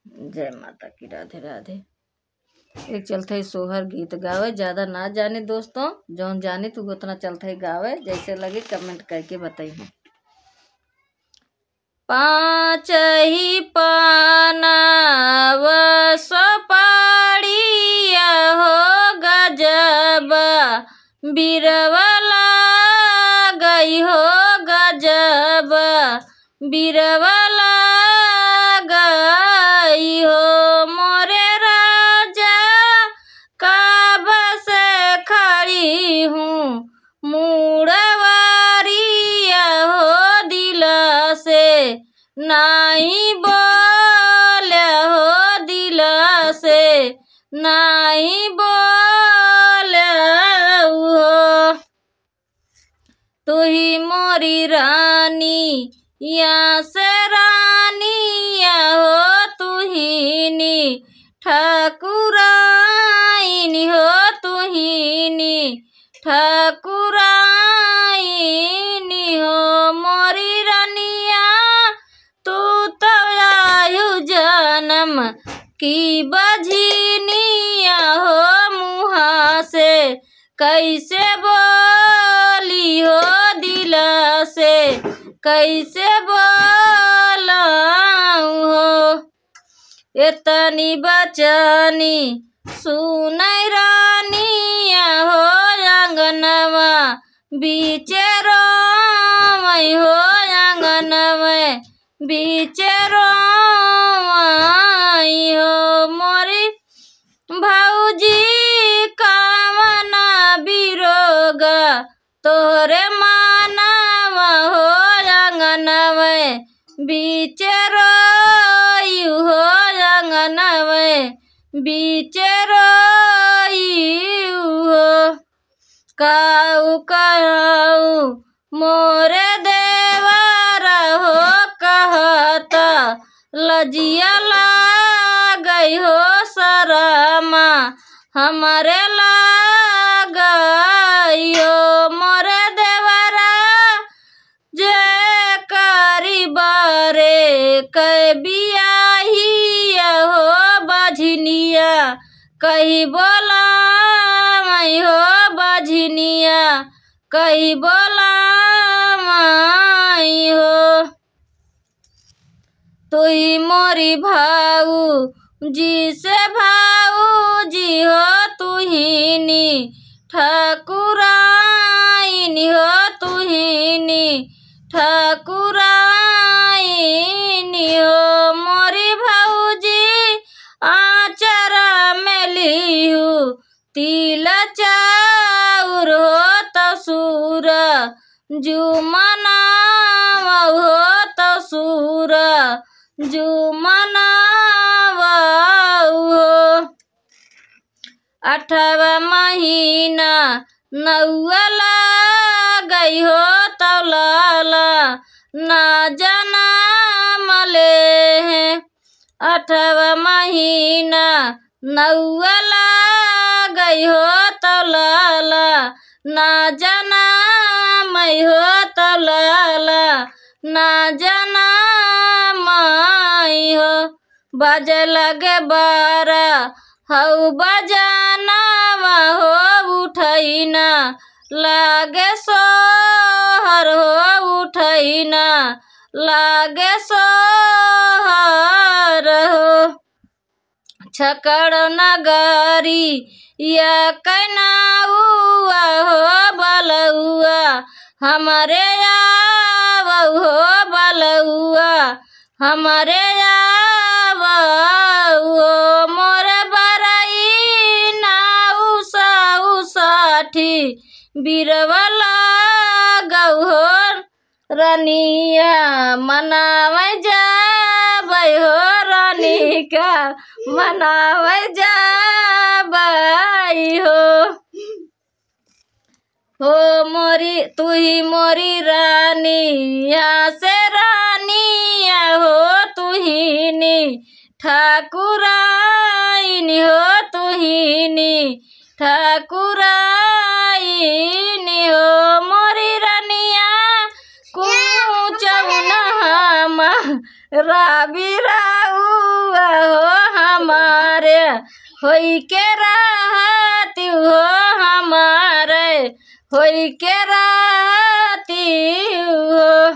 जय माता की, राधे राधे। एक चलते ही सोहर गीत गावे, ज्यादा ना जाने दोस्तों, जौन जाने तू उतना चलते ही गावे, जैसे लगे कमेंट करके बताइए। पाँच ही पानाव सपाड़िया हो गजब बीरवला गई हो गजब बीरवला गई हो मोरे राजा काब से खड़ी हूँ मुड़वारिया हो दिल से नहीं बोले हो दिल से नहीं बोले हो। तू ही मोरी रानी या से रानिया हो तू ही नी ठाकुराइनी हो तू ही नी ठाकुराइनी हो मोरी रानिया तू तो आयु जन्म की बझिनिया हो मुहा से कैसे बोली हो दिल से कैसे बोलाऊं हो। इतनी बचनी सुनई रानिया हो आंगनवा बीचे रोमई हो आंगनवा बीचे रोमई हो मोरी भौजी कामना बिरोग तोरे मानवा हो आंगनवा बीचे रोयु हो आंगनवा बीचे रोयु हो। काऊ काऊ मोरे देवरा हो कहता लजिया गई हो शरमा हमारे गई हो मोरे देवरा जे करी बारे बियाहिया हो बझनिया कही बोला मई हो बझनिया कही बोला मई हो। तू ही मोरी भाऊ जी से भाऊ जी हो तू ही नी ठाकुराइनी हो तू ही नी ठाकुराइनी हो मोरी भाऊजी आचरा में लिहू तिल चाउर हो तसूर जुमनावा हो तसूर जुमनावा हो। 8वां महीना नौला गई हो तौलाला ना जाना मले हैं 8वां महीना नौला गई हो तौलाला ना जाना मई हो तौलाला ना जाना मई हो। बाजे लगे 12 हऊ बजाना हो उठैना लागे सोहर हो उठैना लागे सोहर हो। छकड़ नगरी या कनाउआ हो बलुआ हमारे आवऊ हो बलुआ हमारे आवऊ हो मोरे बरई नाऊ साऊ साठी बीरवला गऊ हो रानिया मनावे जाबै हो रानी का मनावे जाबै हो मोरी तू ही मोरी रानी यहाँ से रानिया हो तू ही नी ठाकुराइनी हो तू ही नी ठाकुराइनी हो मोरी रानिया कुचौना राबी राउआ हो होई के रहती हो हमारे, होई के रहती हो।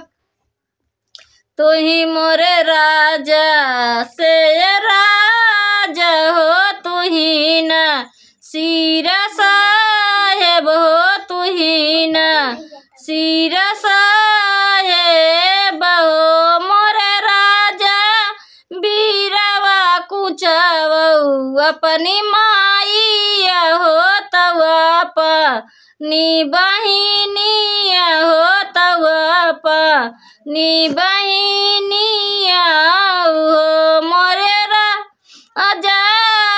तू ही मोरे राजा से राजा हो, तू ही ना सिर साहेब हो, तू ही ना सिर साहेब हो। मोरे राजा बीरवा कुचवऊ अपनी माइया हो, तव अपनी बहिनिया हो, तव अपनी बहिनिया हो। मोरे राजा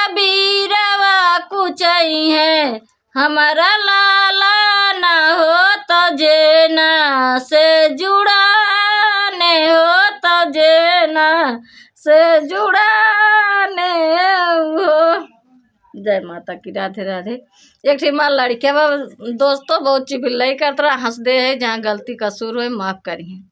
बीरवा कुचई है हमारा लाला ना हो, तो जेना से जुड़ाने हो, तो जेना से जुड़ाने हो। जय माता की, राधे राधे। एक ठे माँ लड़के दोस्तों बहुत चिल्लाई करत रहा, हंस दे है, जहाँ गलती कसूर हुए माफ करिए।